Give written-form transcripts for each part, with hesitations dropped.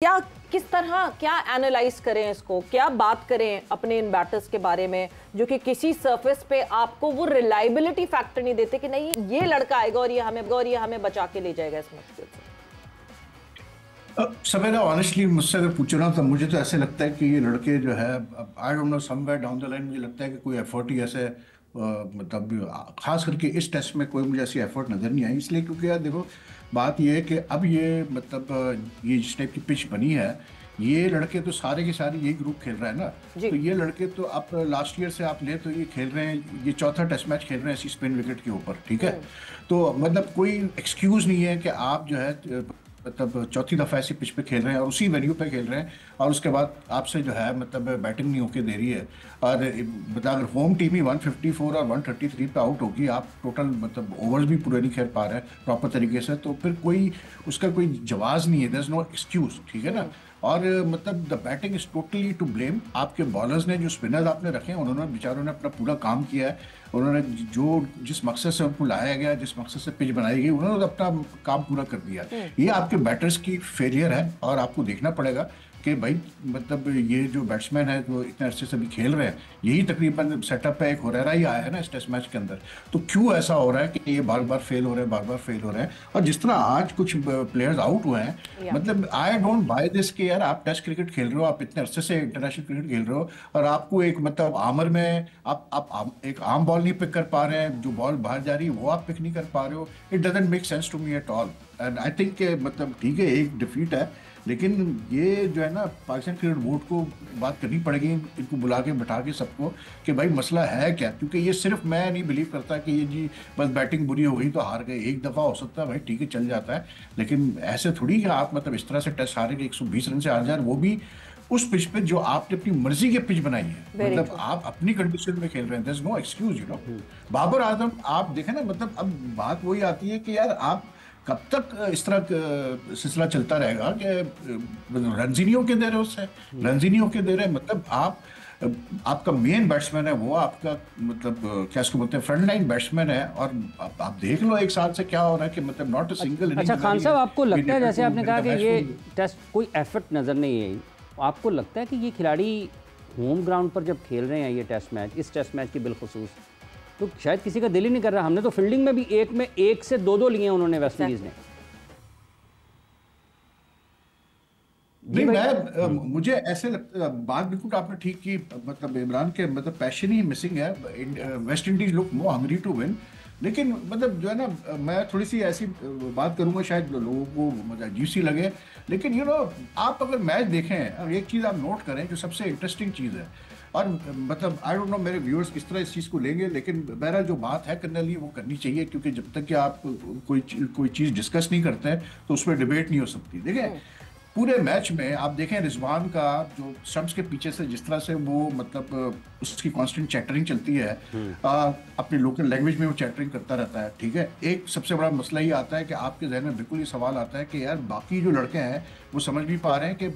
क्या किस तरह क्या एनालाइज करें इसको, क्या बात करें अपने इन बैटर्स के बारे में जो कि किसी सरफेस पे आपको वो रिलायबिलिटी फैक्टर नहीं देते कि नहीं ये लड़का आएगा और ये हमें बचा के ले जाएगा इस मुश्किल से। सवेरा ऑनेस्टली मुझसे अगर पूछो ना तो मुझे तो ऐसे लगता है कि ये लड़के जो है I don't know somewhere down the line मुझे लगता है कि कोई एफर्ट ही ऐसे मतलब खास करके इस टेस्ट में कोई मुझे ऐसी एफर्ट नज़र नहीं आई। इसलिए क्योंकि यार देखो बात ये है कि अब ये मतलब ये जिस टाइप की पिच बनी है ये लड़के तो सारे के सारे यही ग्रुप खेल रहा है ना। तो ये लड़के तो आप लास्ट ईयर से आप ले तो ये खेल रहे हैं, ये चौथा टेस्ट मैच खेल रहे हैं ऐसी स्पिन विकेट के ऊपर, ठीक है। तो मतलब कोई एक्सक्यूज नहीं है कि आप जो है मतलब चौथी दफा ऐसी पिच पे खेल रहे हैं और उसी वेन्यू पे खेल रहे हैं और उसके बाद आपसे जो है मतलब बैटिंग नहीं होके दे रही है। और मतलब अगर होम टीम ही 154 और 133 पे आउट होगी, आप टोटल मतलब ओवर्स भी पूरे नहीं खेल पा रहे हैं प्रॉपर तरीके से, तो फिर कोई उसका कोई जवाब नहीं है, देयर इज नो एक्सक्यूज, ठीक है ना। और मतलब the batting is totally to blame. आपके बॉलर्स ने जो स्पिनर्स आपने रखे हैं उन्होंने बेचारों ने अपना पूरा काम किया है। उन्होंने जो जिस मकसद से उनको लाया गया, जिस मकसद से पिच बनाई गई, उन्होंने अपना काम पूरा कर दिया। ये आपके बैटर्स की फेलियर है और आपको देखना पड़ेगा कि भाई मतलब ये जो बैट्समैन है जो इतने अरसे से भी खेल रहे हैं, यही तकरीबन सेटअप है, एक होरेरा ही आया है ना इस टेस्ट मैच के अंदर। तो क्यों ऐसा हो रहा है कि ये बार बार फेल हो रहे हैं, बार बार फेल हो रहे हैं। और जिस तरह आज कुछ प्लेयर्स आउट हुए हैं, मतलब आई डोंट बाय दिस कि यार आप टेस्ट क्रिकेट खेल रहे हो, आप इतने अरसे से इंटरनेशनल क्रिकेट खेल रहे हो और आपको एक मतलब आमर में आप एक आम बॉल नहीं पिक कर पा रहे हैं, जो बॉल बाहर जा रही है वो आप पिक नहीं कर पा रहे हो। It doesn't make sense to me at all. And I think मतलब ठीक है एक डिफीट है, लेकिन ये जो है ना पाकिस्तान क्रिकेट बोर्ड को बात करनी पड़ेगी, इनको बुला के बैठा के सबको कि भाई मसला है क्या। क्योंकि ये सिर्फ मैं नहीं बिलीव करता कि ये जी बस बैटिंग बुरी हो गई तो हार गए। एक दफ़ा हो सकता है भाई, ठीक है चल जाता है, लेकिन ऐसे थोड़ी कि आप मतलब इस तरह से टेस्ट हारे कि 120 रन से हार जाए, वो भी उस पिच पे जो आपने अपनी मर्जी के पिच बनाई है। मतलब आप अपनी कंडीशन में खेल रहे हैं, there is no excuse, you know. Babar Azam आप देखें ना, मतलब अब बात वही आती है कि यार आप कब तक इस तरह सिलसिला चलता रहेगा कि रंजीनियों के दे रहे उससे रंजीनियों के दे रहे, मतलब आप आपका मेन बैट्समैन है वो आपका मतलब क्या इसको बोलते हैं फ्रंट लाइन बैट्समैन है। और आप देख लो एक साल से क्या हो रहा है कि मतलब नॉट अ सिंगल। अच्छा खान साहब, आपको लगता है जैसे आपने कहा कि ये टेस्ट कोई एफर्ट नज़र नहीं आई, आपको लगता है कि ये खिलाड़ी होम ग्राउंड पर जब खेल रहे हैं ये टेस्ट मैच, इस टेस्ट मैच की बिलखुसूस, तो शायद किसी का दिल ही नहीं कर रहा। हमने तो फील्डिंग में भी एक से दो लिए उन्होंने वेस्ट इंडीज ने। नहीं मैं मुझे ऐसे लगता, बात बिल्कुल आपने ठीक की, मतलब इमरान के मतलब पैशन ही मिसिंग है। West Indies look more hungry to win, लेकिन मतलब जो है ना मैं थोड़ी सी ऐसी बात करूंगा शायद लोगों को मतलब अजीब सी लगे, लेकिन यू नो आप अगर मैच देखें और एक चीज़ आप नोट करें जो सबसे इंटरेस्टिंग चीज़ है, और मतलब आई डोंट नो मेरे व्यूअर्स किस तरह इस चीज़ को लेंगे, लेकिन बहरहाल जो बात है करने लिए वो करनी चाहिए, क्योंकि जब तक कि आप कोई चीज़ डिस्कस नहीं करते हैं तो उस पर डिबेट नहीं हो सकती। देखिए पूरे मैच में आप देखें रिजवान का जो स्टंप्स के पीछे से जिस तरह से वो मतलब उसकी कांस्टेंट चैटरिंग चलती है, अपनी लोकल लैंग्वेज में वो चैटरिंग करता रहता है, ठीक है। एक सबसे बड़ा मसला ये आता है कि आपके जहन में बिल्कुल ये सवाल आता है कि यार बाकी जो लड़के हैं वो समझ नहीं पा रहे हैं कि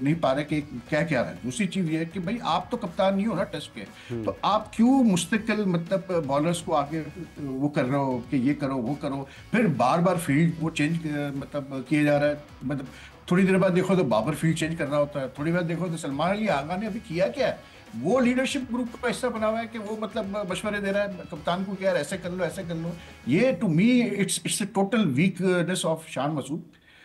नहीं पा रहे कि क्या क्या है। दूसरी चीज़ ये है कि भाई आप तो कप्तान नहीं हो ना टेस्ट के, तो आप क्यों मुस्तकिल मतलब बॉलर्स को आगे वो कर रहे हो कि ये करो वो करो, फिर बार बार फील्ड वो चेंज मतलब किया जा रहा है। मतलब थोड़ी देर बाद देखो तो बाबर फील्ड चेंज कर रहा होता है, थोड़ी बार देखो तो सलमान अली आगा ने अभी किया क्या है, वो लीडरशिप ग्रुप का हिस्सा बना हुआ है कि वो मतलब मशवरे दे रहा है कप्तान को कि यार ऐसे कर लो ऐसे कर लो। ये to me it's a total weakness of Shan Masood.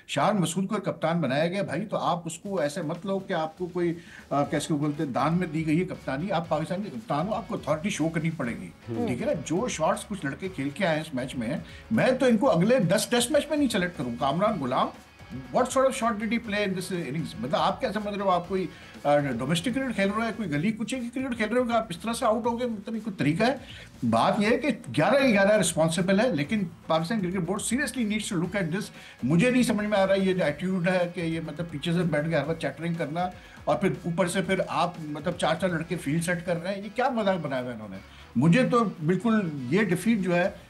Shan Masood को कप्तान बनाया गया भाई, तो आप उसको ऐसे मत लो कि आपको कोई कैसे बोलते हैं दान में दी गई है कप्तानी। आप पाकिस्तान के कप्तान हो, आपको अथॉरिटी शो करनी पड़ेगी, ठीक है ना। जो शॉट्स कुछ लड़के खेल के आए इस मैच में, मैं तो इनको अगले 10 टेस्ट मैच में नहीं सेलेक्ट करूँ। कामरान गुलाम What sort of shot did he play in this innings? मतलब आप क्या समझ रहे हो, आप कोई डोमेस्टिक क्रिकेट खेल रहे हो, कोई गली कुचे की क्रिकेट खेल रहे हो कि आप इस तरह से आउट हो गए, मतलब कोई तरीका है। बात यह है कि 11-11 रिस्पॉन्सिबल है, लेकिन Pakistan cricket board seriously needs to look at this. मुझे नहीं समझ में आ रहा है ये जो एटीट्यूड है कि ये मतलब पीछे से बैठ के हर बार चैटरिंग करना और फिर ऊपर से फिर आप मतलब 4-4 लड़के फील्ड सेट कर रहे हैं, ये क्या मजाक बनाया हुआ है इन्होंने। मुझे तो बिल्कुल ये डिफीट जो है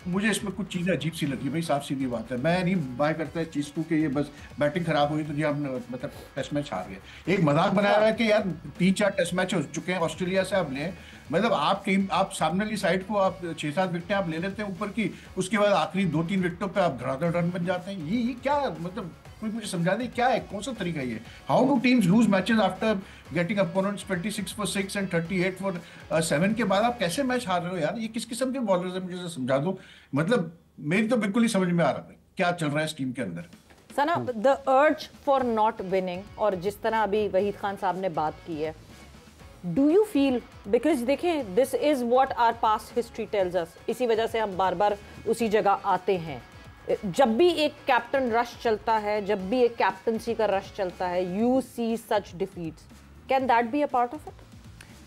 मुझे इसमें कुछ चीज़ें अजीब सी लगी भाई, साफ सीधी बात है। मैं नहीं बाय करता इस चीज़ को कि ये बस बैटिंग खराब हुई तो जी हम मतलब टेस्ट मैच हार गए। एक मजाक बनाया हुआ है कि यार 3-4 टेस्ट मैच हो चुके हैं ऑस्ट्रेलिया से, आप लें मतलब आप टीम आप सामने वाली साइड को आप 6-7 विकेटें आप ले लेते हैं ऊपर की, उसके बाद आखिरी 2-3 विकेटों पे आप धड़ाधड़ रन बन जाते हैं। ये क्या मतलब कोई मुझे समझा दे क्या है, कौन सा तरीका ये? How do teams lose matches after getting opponents 26 for 6 and 38 for 7 के बाद आप कैसे मैच हार रहे हो यार? ये किस किस्म के बॉलर्स हैं, मुझे समझा दो। मतलब मेरी तो बिल्कुल ही समझ में आ रहा है क्या चल रहा है इस टीम के अंदर। Sana, the urge for not winning, और जिस तरह अभी वहीद खान साहब ने बात की है, डू यू फील, बिकॉज देखें this is what our past history tells us, इसी वजह से हम बार बार उसी जगह आते हैं। जब भी एक कैप्टन रश चलता है, जब भी एक कैप्टनसी का रश चलता है, you see such defeats, can that be a part of it?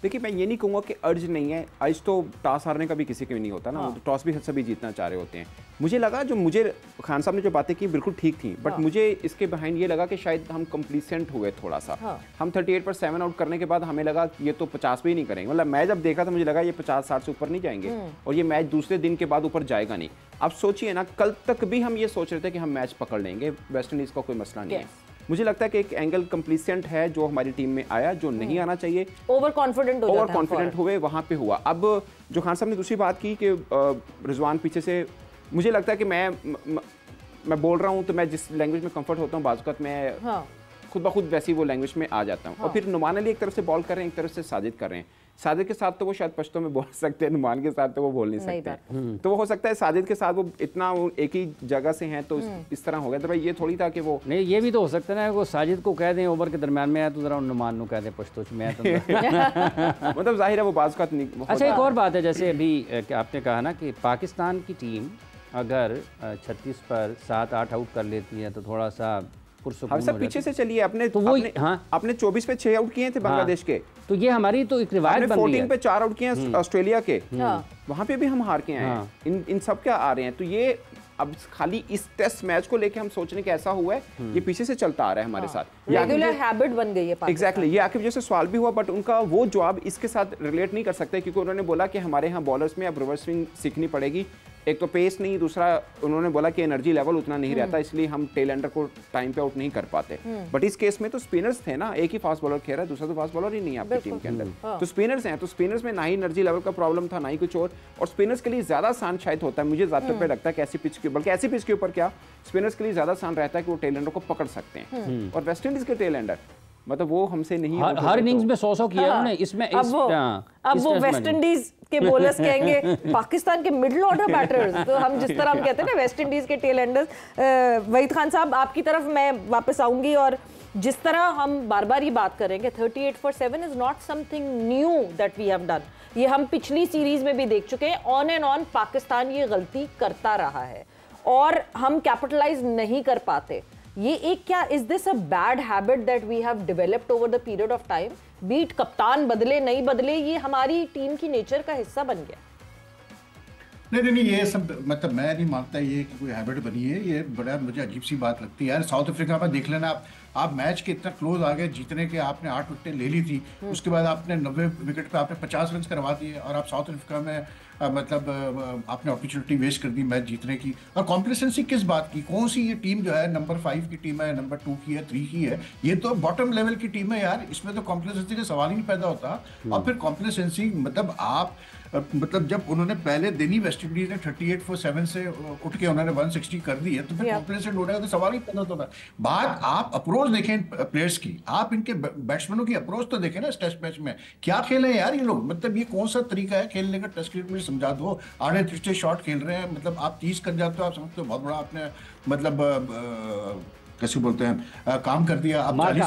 देखिए, मैं ये नहीं कहूँगा कि अर्ज नहीं है। अर्ज तो टॉस हारने का भी किसी के भी नहीं होता ना। तो टॉस भी सभी जीतना चाह रहे होते हैं। मुझे लगा जो मुझे खान साहब ने जो बातें की बिल्कुल ठीक थी, बट मुझे इसके बिहाइंड ये लगा कि शायद हम कंप्लीसेंट हुए थोड़ा सा। हम 38 पर 7 आउट करने के बाद हमें लगा कि ये तो 50 भी नहीं करेंगे। मतलब मैं जब देखा तो मुझे लगा ये 50-60 से ऊपर नहीं जाएंगे और ये मैच दूसरे दिन के बाद ऊपर जाएगा नहीं। अब सोचिए ना, कल तक भी हम ये सोच रहे थे कि हम मैच पकड़ लेंगे, वेस्ट इंडीज का कोई मसला नहीं है। मुझे लगता है कि एक एंगल कंप्लीसेंट है जो हमारी टीम में आया, जो नहीं आना चाहिए। ओवर कॉन्फिडेंट हुए, वहां पे हुआ। अब जो खान साहब ने दूसरी बात की कि रिजवान पीछे से, मुझे लगता है कि मैं बोल रहा हूँ तो मैं जिस लैंग्वेज में कंफर्ट होता हूँ बाज़ मैं खुद ब खुद वैसी वो लैंग्वेज में आ जाता हूँ। और फिर नुमान अली एक तरफ से बॉल कर रहे हैं, एक तरफ से साजिद कर रहे हैं। साजिद के साथ तो वो शायद पश्तो में बोल सकते हैं, नुमान के साथ तो वो बोल नहीं सकते। तो वो हो सकता है साजिद के साथ वो इतना एक ही जगह से हैं तो इस तरह हो गया। तो भाई ये थोड़ी था कि वो नहीं, ये भी तो हो सकता है ना वो साजिद को कह दें ओवर के दरमियान में आया तो जरा नुमान को कह दें पश्तो में तो मतलब जाहिर है वो बाज़ का नहीं। अच्छा, एक और बात है, जैसे अभी आपने कहा ना कि पाकिस्तान की टीम अगर 36 पर 7-8 आउट कर लेती है तो थोड़ा सा हम सब पीछे से चलिए। अपने तो वो अपने 24 पे 6 आउट किए थे बांग्लादेश के, तो ये हमारी तो एक रिवायत बन गई है। 14 पे 4 आउट किए हैं ऑस्ट्रेलिया के, वहां पे भी हम हार के आए हैं। इन सब क्या आ रहे हैं। तो ये अब खाली इस टेस्ट मैच को लेके हम सोचने के ऐसा हुआ है, ये पीछे से चलता आ रहा है हमारे साथ, रेगुलर हैबिट बन गई है। एग्जैक्टली, ये आखिर जैसे सवाल भी हुआ, बट उनका वो जवाब इसके साथ रिलेट नहीं कर सकते, क्योंकि उन्होंने बोला कि हमारे यहाँ बॉलर्स में अब रिवर्स स्विंग सीखनी पड़ेगी। एक तो पेस नहीं, दूसरा उन्होंने बोला कि एनर्जी लेवल उतना नहीं रहता, इसलिए हम टेल एंडर को टाइम पे आउट नहीं कर पाते। बट इस केस में तो स्पिनर्स थे ना, एक ही फास्ट बॉलर खेल रहा है, दूसरा तो फास्ट बॉलर ही नहीं है आपकी टीम के अंदर। तो स्पिनर्स हैं, तो स्पिनर्स में ना ही एनर्जी लेवल का प्रॉब्लम था, ना ही कुछ और स्पिनर्स के लिए ज्यादा आसान शायद होता है, मुझे ज्यादा पे लगता है कि ऐसी पिच के, बल्कि ऐसी पिच के ऊपर क्या स्पिनर्स के लिए ज्यादा आसान रहता है कि वो टेल एंडर को पकड़ सकते हैं। और वेस्ट इंडीज के टेल एंडर मतलब वो हमसे नहीं, हर इनिंग्स में 100 किया उन्होंने। इसमें अब वो वेस्ट इंडीज के बॉलर्स कहेंगे पाकिस्तान के मिडिल ऑर्डर बैटर्स, तो हम जिस तरह हम कहते हैं ना वेस्ट इंडीज के टेल एंडर्स। वहीद खान साहब, आपकी तरफ मैं वापस आऊंगी, और जिस तरह हम बार बार ये बात करेंगे 38 for 7 is not something new that we have done. ये हम पिछली सीरीज में भी देख चुके हैं, ऑन एंड ऑन पाकिस्तान ये गलती करता रहा है और हम कैपिटलाइज नहीं कर पाते। ये एक क्या, is this a bad habit that we have developed over the period of time? बीट कप्तान बदले नहीं बदले, ये हमारी टीम की नेचर का हिस्सा बन गया। नहीं, ये सब मतलब मैं नहीं मानता ये कि कोई हैबिट बनी है। ये बड़ा मुझे अजीब सी बात लगती है यार। साउथ अफ्रीका में देख लेना आप मैच के इतना क्लोज आ गए जीतने के, आपने 8 विकेटें ले ली थी, उसके बाद आपने 90 विकेट पे आपने 50 रन करवा दिए और आप साउथ अफ्रीका में मतलब आपने अपॉर्चुनिटी वेस्ट कर दी मैच जीतने की। और कॉम्प्लेसेंसी किस बात की? कौन सी ये टीम जो है नंबर 5 की टीम है, नंबर 2 की है, 3 की है? ये तो बॉटम लेवल की टीम है यार, इसमें तो कॉम्प्लेसेंसी का सवाल ही नहीं पैदा होता। और फिर कॉम्प्लेसेंसी मतलब आप मतलब जब उन्होंने पहले दिन ही वेस्ट इंडीज ने 38 for 7 से उठ के उन्होंने 160 कर दी है, तो फिर कॉम्प्लेसेंट होने का तो सवाल ही पैदा होता। बात आप अप्रोच देखें प्लेयर्स की, आप इनके बैट्समैनों की अप्रोच तो देखें ना। इस टेस्ट मैच में क्या खेले यार ये लोग? मतलब ये कौन सा तरीका है खेलने का? टेस्ट क्रिकेट में समझा दो। आड़े तिरछे शॉट खेल रहे हैं, मतलब आप 30 कर जाते हो, आप समझते हो बहुत बड़ा आपने मतलब कैसे बोलते हैं काम कर दिया, आप मार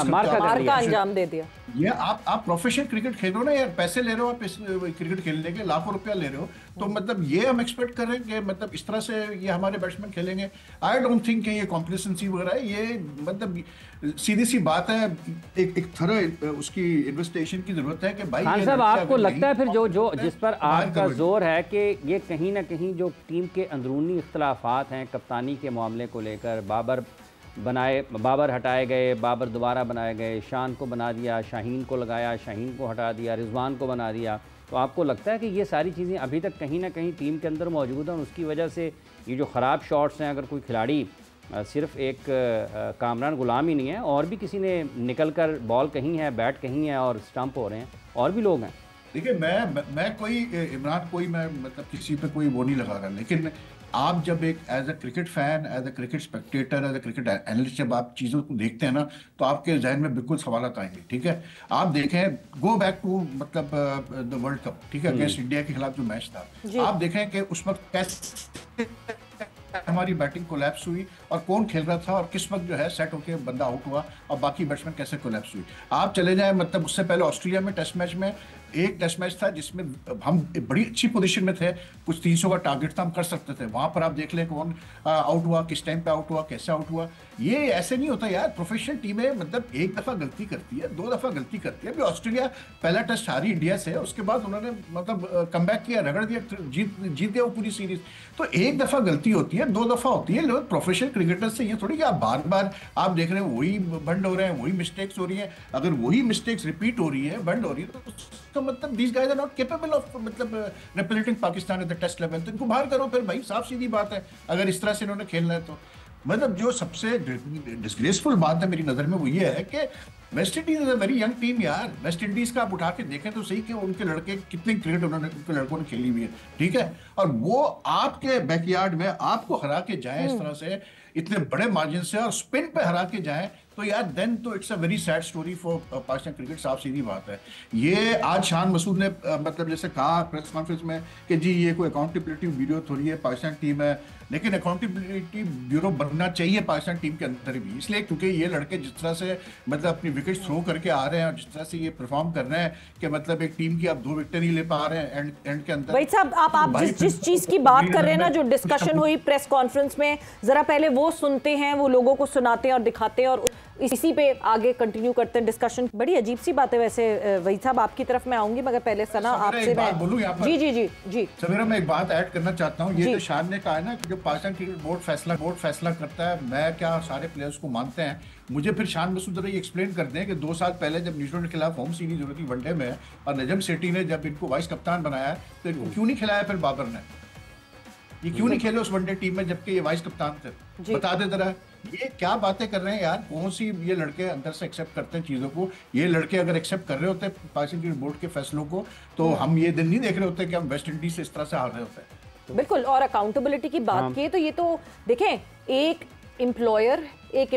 का अंजाम दे दिया। ये आप प्रोफेशनल क्रिकेट खेलो ना यार, पैसे ले रहे हो आप इस क्रिकेट खेलने के, लाखों रुपया ले रहे हो, तो मतलब ये हम एक्सपेक्ट कर रहे हैं कि मतलब इस तरह से ये हमारे बैट्समैन खेलेंगे? आई डोंट थिंक कि ये कॉम्प्लेसेंसी वगैरह है। ये मतलब सीधी सी बात है, एक थोड़ा उसकी इन्वेस्टिगेशन की जरूरत है कि भाई खान साहब आपको लगता है फिर जो जिस पर आपका जोर है कि ये कहीं ना कहीं जो टीम के अंदरूनी इख्तलाफात हैं कप्तानी के मामले को लेकर, बाबर हटाए गए, बाबर दोबारा बनाए गए, शान को बना दिया, शाहीन को लगाया, शाहीन को हटा दिया, रिजवान को बना दिया, तो आपको लगता है कि ये सारी चीज़ें अभी तक कहीं ना कहीं टीम के अंदर मौजूद हैं? उसकी वजह से ये जो ख़राब शॉट्स हैं, अगर कोई खिलाड़ी सिर्फ एक कामरान गुलाम ही नहीं है, और भी किसी ने निकल कर बॉल कहीं है, बैट कहीं है और स्टंप हो रहे हैं, और भी लोग हैं। देखिए मैं कोई इमरान कोई मैं मतलब किसी पे कोई वो नहीं लगा रहा, लेकिन आप जब एक as a cricket fan, as a cricket spectator, as a cricket analyst जब आप चीज़ों को देखते हैं ना, तो आपके जहन में बिल्कुल सवालात आएंगे। ठीक है, आप देखें, गो बैक टू मतलब द वर्ल्ड कप, ठीक है, अगेंस्ट इंडिया के खिलाफ जो मैच था, आप देखें कि उस वक्त कैसे हमारी बैटिंग कोलैप्स हुई और कौन खेल रहा था और किस वक्त जो है सेट होकर बंदा आउट हुआ और बाकी बैट्समैन कैसे कोलैप्स हुई। आप चले जाएं, मतलब उससे पहले ऑस्ट्रेलिया में टेस्ट मैच में एक टेस्ट मैच था जिसमें हम बड़ी अच्छी पोजीशन में थे, कुछ 300 का टारगेट था, हम कर सकते थे। वहां पर आप देख लें कौन आउट हुआ, किस टाइम पे आउट हुआ, कैसे आउट हुआ। ये ऐसे नहीं होता यार, प्रोफेशनल टीमें मतलब एक दफा गलती करती है, 2 दफा गलती करती है। अभी ऑस्ट्रेलिया पहला टेस्ट हारी इंडिया से, उसके बाद उन्होंने मतलब कमबैक किया, रगड़ दिया, जीत गया वो पूरी सीरीज। तो एक दफा गलती होती है, 2 दफा होती है। लोग प्रोफेशनल क्रिकेटर से ये थोड़ी कि आप बार बार आप देख रहे हैं वही बंड हो रहे हैं, वही मिस्टेक्स हो रही है। अगर वही मिस्टेक्स रिपीट हो रही है, बंड हो रही है, तो उसका मतलब these guys are not capable of मतलब representing Pakistan at the test level. तो इनको बाहर करो फिर भाई, साफ सीधी बात है, अगर इस तरह से इन्होंने खेलना है तो। मतलब जो सबसे डिस्ग्रेसफुल बात है मेरी नजर में वो ये है कि West Indies is a very young team यार। वेस्ट इंडीज का आप उठा के देखें तो सही कि उनके लड़के कितनी क्रिकेट उनके लड़कों ने खेली हुई है, ठीक है, और वो आपके बैकयार्ड में आपको हरा के जाए इस तरह से, इतने बड़े मार्जिन से, और स्पिन पे हरा के जाए, तो यार देन तो it's a very sad story for Pakistan cricket. साफ सीधी बात है। ये आज शान मसूद ने मतलब जैसे कहा प्रेस कॉन्फ्रेंस में कि जी ये कोई अकाउंटेबिलिटी ब्यूरो थोड़ी है, पाकिस्तान टीम है, लेकिन अकाउंटेबिलिटी ब्यूरो बनना चाहिए पाकिस्तान टीम के अंदर भी, इसलिए क्योंकि ये लड़के जिस तरह से मतलब अपनी विकेट थ्रो करके आ रहे हैं और जिस तरह से ये परफॉर्म कर रहे हैं कि मतलब एक टीम की आप 2 विकेट नहीं ले पा रहे हैं एंड के अंदर। भाई साहब, आप जिस चीज की बात कर रहे हैं ना, जो डिस्कशन हुई प्रेस कॉन्फ्रेंस में, जरा पहले वो सुनते हैं, वो लोगों को सुनाते हैं और दिखाते हैं, और इसी पे आगे कंटिन्यू करते हैं डिस्कशन। बड़ी अजीब सी बात है वैसे। वही साहब, आपकी तरफ मैं आऊंगी, मगर पहले सना आपसे मैं बोलूं यहाँ पर। जी जी जी जी सवेरा, मैं एक बात ऐड करना चाहता हूँ। ये जो शान ने कहा है ना कि जो पाकिस्तान क्रिकेट बोर्ड फैसला करता है, मैं क्या सारे प्लेयर्स को मानते हैं, मुझे फिर शान मसूद ये एक्सप्लेन कर दें कि 2 साल पहले जब न्यूजीलैंड के खिलाफ होम सीरीज हो रही थी वनडे में, और नजम सेठी ने जब इनको वाइस कप्तान बनाया, तो इनको क्यों नहीं खिलाया फिर बाबर ने? ये क्यों नहीं खेले उस वनडे टीम में जबकि ये वाइस कप्तान थे? बता दे जरा, ये क्या बातें कर रहे हैं यार? कौन सी ये लड़के अंदर से एक्सेप्ट करते हैं चीजों को? ये लड़के अगर एक्सेप्ट कर रहे होते पाकिस्तान क्रिकेट बोर्ड के फैसलों को, तो हम ये दिन नहीं देख रहे होते कि हम वेस्ट इंडीज से इस तरह से हार रहे होते। बिल्कुल। और अकाउंटेबिलिटी की बात की तो ये तो देखें, एक एम्प्लॉयर, एक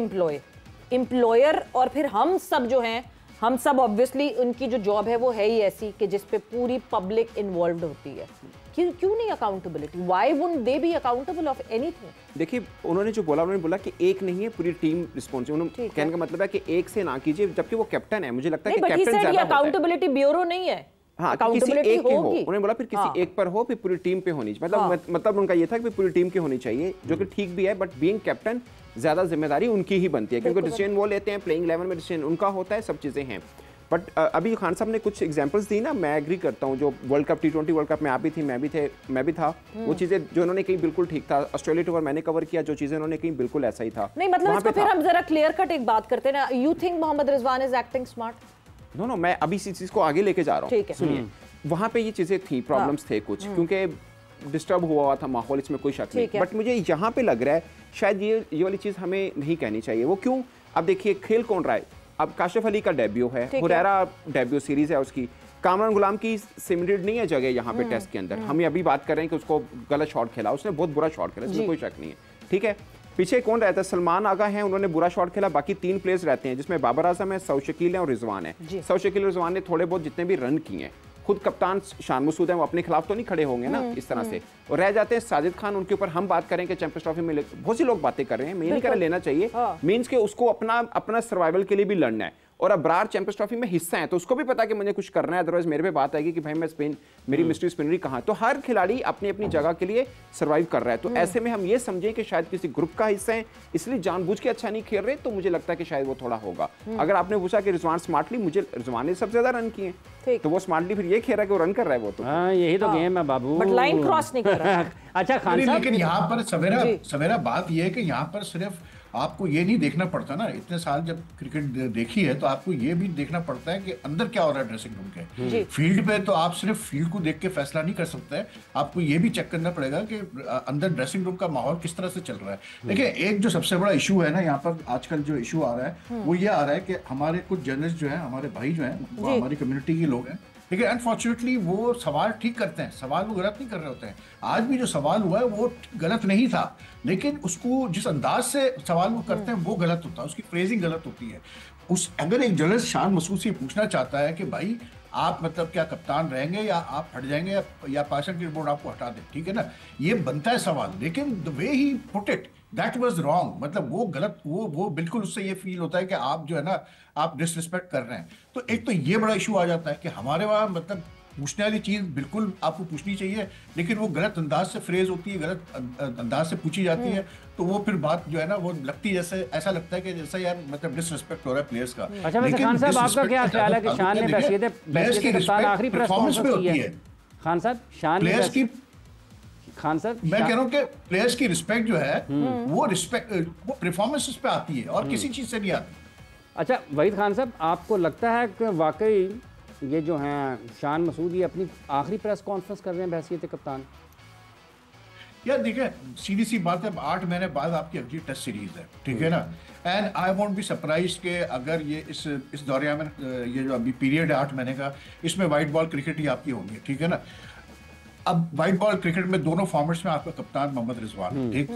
एम्प्लॉयर और फिर हम सब जो हैं, हम सब ऑब्वियसली उनकी जो जॉब है वो है ही ऐसी कि जिस पे पूरी पब्लिक इन्वॉल्व होती है। क्यों नहीं accountability? Why wouldn't they be accountable of anything? देखिए, उन्होंने जो बोला, उन्होंने बोला कि एक नहीं है, पूरी टीम रिस्पॉन्सिबल। उन्होंने कहने का मतलब है कि एक से ना कीजिए, जबकि वो कैप्टन है। मुझे लगता है कि कैप्टन ज्यादा होता है। अकाउंटेबिलिटी ब्यूरो नहीं है। हाँ, किसी एक के हो, उन्होंने बोला फिर किसी एक पर हो, फिर पूरी टीम पे होनी चाहिए। मतलब उनका ये था कि पूरी टीम की होनी चाहिए, जो कि ठीक भी है, बट बीइंग कैप्टन ज्यादा जिम्मेदारी उनकी ही बनती है, क्योंकि डिसीजन वो लेते हैं, प्लेइंग 11 में डिसीजन उनका होता है, सब चीजें हैं। बट अभी खान साहब ने कुछ एग्जांपल्स दी ना, मैं एग्री करता हूँ। जो world cup T20 world cup में आप भी थी, मैं भी था, वो चीजें जो उन्होंने कही बिल्कुल ठीक था। ऑस्ट्रेलिया टूर मैंने कवर किया, जो चीजें उन्होंने कही बिल्कुल ऐसा ही था। नहीं मतलब इसको फिर हम जरा क्लियर कट एक बात करते हैं ना। You think Mohammad Rizwan is acting smart? No, मैं अभी इसी चीज को आगे लेके जा रहा हूँ। सुनिए, वहां पे ये चीजें थी, प्रॉब्लम्स थे कुछ, क्योंकि डिस्टर्ब हुआ था माहौल, इसमें कोई शक नहीं। बट मुझे यहाँ पे लग रहा है शायद ये वाली चीज हमें नहीं कहनी चाहिए। वो क्यों? अब देखिए, खेल कौन रहा है? अब काशिफ अली का डेब्यू है, हुरैरा डेब्यू सीरीज है उसकी, कामरान गुलाम की सिमटेड नहीं है जगह यहाँ पे टेस्ट के अंदर। हम अभी बात कर रहे हैं कि उसको गलत शॉट खेला, उसने बहुत बुरा शॉट खेला, इसमें कोई शक नहीं है, ठीक है। पीछे कौन रहता है? सलमान आगा है, उन्होंने बुरा शॉट खेला। बाकी 3 प्लेयर्स रहते हैं, जिसमें बाबर आजम है, सऊद शकील है और रिजवान है। सऊद शकील और रिजवान ने थोड़े बहुत जितने भी रन किए हैं, खुद कप्तान शान मसूद है, वो अपने खिलाफ तो नहीं खड़े होंगे ना इस तरह से, और रह जाते हैं साजिद खान। उनके ऊपर हम बात करें कि चैंपियंस ट्रॉफी में बहुत सी लोग बातें कर रहे हैं, मैं नहीं कह रहा लेना चाहिए, मींस के उसको अपना सर्वाइवल के लिए भी लड़ना है। और अब्रार चैंपियंस ट्रॉफी में हिस्सा है, तो उसको भी पता कि मुझे कुछ करना है, अदरवाइज मेरे पे बात आएगी कि भाई मैं स्पिन, मेरी मिस्ट्री स्पिनरी कहाँ। तो हर खिलाड़ी अपनी अपनी जगह के लिए सर्वाइव कर रहा है। तो ऐसे में हम ये समझें कि शायद किसी ग्रुप का हिस्सा है, इसलिए जानबूझ के अच्छा नहीं खेल रहे, तो मुझे लगता है कि शायद वो थोड़ा होगा। अगर आपने पूछा कि रिजवान स्मार्टली, मुझे रिजवान ने सबसे ज्यादा रन किए, तो वो स्मार्टली फिर ये खेल रहा है कि वो रन कर रहा है। वो तो यही तो गेम है बाबू, बट लाइन क्रॉस नहीं कर रहा। अच्छा खान साहब, लेकिन यहाँ पर सवेरा बात यह है कि यहाँ पर सिर्फ आपको ये नहीं देखना पड़ता ना, इतने साल जब क्रिकेट देखी है तो आपको ये भी देखना पड़ता है कि अंदर क्या हो रहा है ड्रेसिंग रूम के। फील्ड पे तो आप सिर्फ फील्ड को देख के फैसला नहीं कर सकते, आपको ये भी चेक करना पड़ेगा कि अंदर ड्रेसिंग रूम का माहौल किस तरह से चल रहा है। देखिए, एक जो सबसे बड़ा इशू है ना यहाँ पर आजकल जो इशू आ रहा है वो ये आ रहा है कि हमारे कुछ जर्नलिस्ट जो है, हमारे भाई जो है, वो हमारी कम्युनिटी के लोग हैं, लेकिन अनफॉर्चुनेटली वो सवाल ठीक करते हैं, सवाल वो गलत नहीं कर रहे होते हैं। आज भी जो सवाल हुआ है वो गलत नहीं था, लेकिन उसको जिस अंदाज से सवाल वो करते हैं वो गलत होता है, उसकी फ्रेजिंग गलत होती है। अगर एक जर्नलिस्ट शान मसूद से पूछना चाहता है कि भाई आप मतलब क्या कप्तान रहेंगे या आप हट जाएंगे या पाकिस्तान क्रिकेट बोर्ड आपको हटा दे, ठीक है ना, ये बनता है सवाल। लेकिन the way he put it that was wrong, मतलब वो गलत, वो बिल्कुल उससे ये फील होता है कि आप जो है ना आप डिसरिस्पेक्ट कर रहे हैं। तो एक तो ये बड़ा इशू आ जाता है कि हमारे वहाँ मतलब पूछने वाली चीज बिल्कुल आपको पूछनी चाहिए, लेकिन वो गलत अंदाज से फ्रेज होती है, गलत अंदाज से पूछी जाती है, तो वो फिर बात जो है ना वो लगती जैसे ऐसा लगता है कि जैसे यार मतलब डिसरिस्पेक्ट हो रहा है प्लेयर्स का। अच्छा वैसे खान साहब आपका क्या ख्याल है कि शान ने कप्तान आखिरी प्रेस कॉन्फ्रेंस की है? खान साहब शान प्लेयर्स की, खान साहब मैं कह रहा हूँ कि प्लेयर्स की रिस्पेक्ट जो है वो रिस्पेक्ट वो परफॉर्मेंसेस पे आती है और किसी चीज से नहीं आती। अच्छा वहीद खान साहब आपको लगता है कि वाकई ये जो हैं शान मसूद ये अपनी आखिरी प्रेस कॉन्फ्रेंस कर रहे हैं बहैसियत कप्तान? यार देखिए सीधी सी बात है, 8 महीने बाद आपकी अगली टेस्ट सीरीज है, ठीक है ना, and I won't be surprise के अगर ये इस दौरान में ये जो अभी पीरियड है 8 महीने का, इसमें वाइट बॉल क्रिकेट ही आपकी होगी, ठीक है ना। अब वाइट बॉल क्रिकेट में दोनों फॉर्मेट्स में आपका कप्तान मोहम्मद रिजवान, ठीक,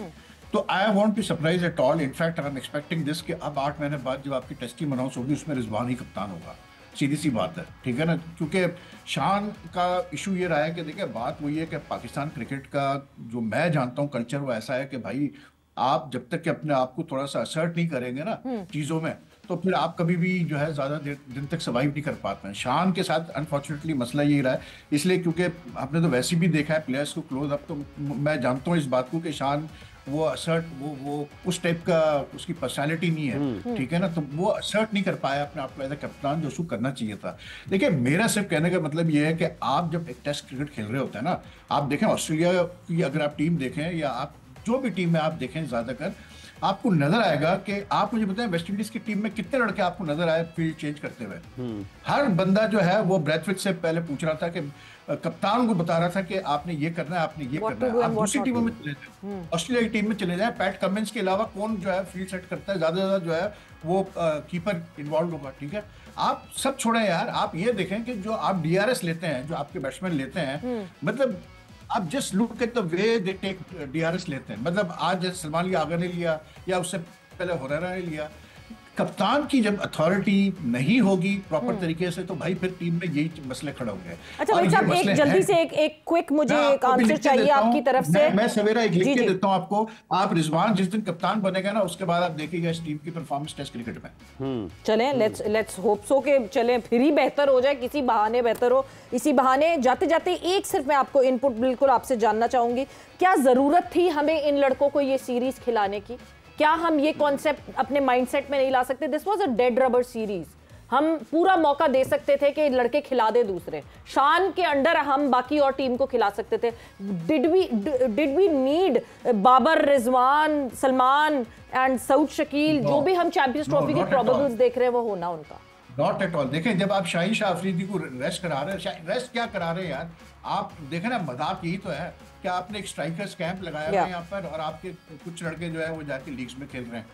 तो I won't be surprise at all, in fact I am expecting this कि अब 8 महीने बाद जब आपकी टेस्ट टीम अनाउंस होगी उसमें रिजवान ही कप्तान होगा, सीधी सी बात है, ठीक है ना। क्योंकि शान का इशू ये रहा है कि देखिए बात वही है कि पाकिस्तान क्रिकेट का जो मैं जानता हूँ कल्चर वो ऐसा है कि भाई आप जब तक कि अपने आप को थोड़ा सा असर्ट नहीं करेंगे ना चीज़ों में, तो फिर आप कभी भी जो है ज़्यादा दिन तक सर्वाइव नहीं कर पाते हैं। शान के साथ अनफॉर्चुनेटली मसला यही रहा है, इसलिए क्योंकि आपने तो वैसे भी देखा है प्लेयर्स को क्लोज अप, तो मैं जानता हूँ इस बात को कि शान वो असर्ट वो उस टाइप का उसकी पर्सनालिटी नहीं है, ठीक है ना, तो वो असर्ट नहीं कर पाया अपने आप को एज ए कप्तान जो उसको करना चाहिए था। देखिए मेरा सिर्फ कहने का मतलब ये है कि आप जब एक टेस्ट क्रिकेट खेल रहे होते हैं ना, आप देखें ऑस्ट्रेलिया की अगर आप टीम देखें या आप जो भी टीम में आप देखें, ज्यादातर आपको नजर आएगा कि आप मुझे बताएं वेस्ट इंडीज की टीम में कितने लड़के आपको नजर आए फील्ड चेंज करते हुए। हर बंदा जो है वो ब्रैथवेट से पहले पूछ रहा था कि कप्तान को बता रहा था कि आपने ये करना है, आपने ये करना है। आप दूसरी टीमों में चले जाए, ऑस्ट्रेलिया की टीम में चले जाए, पैट कमिंस के अलावा कौन जो है फील्ड सेट करता है, ज्यादा से ज्यादा जो है वो कीपर इन्वॉल्व होगा, ठीक है। आप सब छोड़ें यार, आप ये देखें कि जो आप डीआरएस लेते हैं, जो आपके बैट्समैन लेते हैं, मतलब आप just look at the way they take DRS लेते हैं, मतलब आज जैसे सलमान अली आगा ने लिया या उससे पहले हुरैरा ने लिया, कप्तान की जब अथॉरिटी नहीं होगी प्रॉपर तरीके से तो भाई फिर टीम में यही मसले खड़े होंगे। अच्छा भाई साहब एक जल्दी से एक क्विक मुझे एक आंसर चाहिए आपकी तरफ से। मैं सवेरा एक लिख के देता हूं आपको, आप रिजवान जिस दिन कप्तान बनेगा ना उसके बाद आप देखिएगा इस टीम की परफॉर्मेंस टेस्ट क्रिकेट में। चलें लेट्स होप सो के चलें फिर ही बेहतर हो जाए, किसी बहाने बेहतर हो। इसी बहाने जाते जाते एक सिर्फ मैं आपको इनपुट बिल्कुल आपसे जानना चाहूंगी, क्या जरूरत थी हमें इन लड़कों को ये सीरीज खिलाने की? क्या हम ये कॉन्सेप्ट अपने माइंडसेट में नहीं ला सकते? This was a dead rubber series, हम पूरा मौका दे सकते थे कि लड़के खिला दे दूसरे, शान के अंडर हम बाकी और टीम को खिला सकते थे। Did we need Babar, Rizwan, Salman and Saud Shakeel, जो भी हम चैंपियंस ट्रॉफी के प्रोबेबल्स देख रहे हैं वो होना उनका? Not at all. देखें जब आप शाहीन शाह अफरीदी को रेस्ट करा रहे हैं, रेस्ट क्या करा रहे हैं यार, आप देखें ना, मजाक यही तो है कि आपने एक स्ट्राइकर्स कैंप लगाया हुआ है यहाँ पर और आपके कुछ लड़के जो है वो जाके लीग्स में खेल रहे हैं,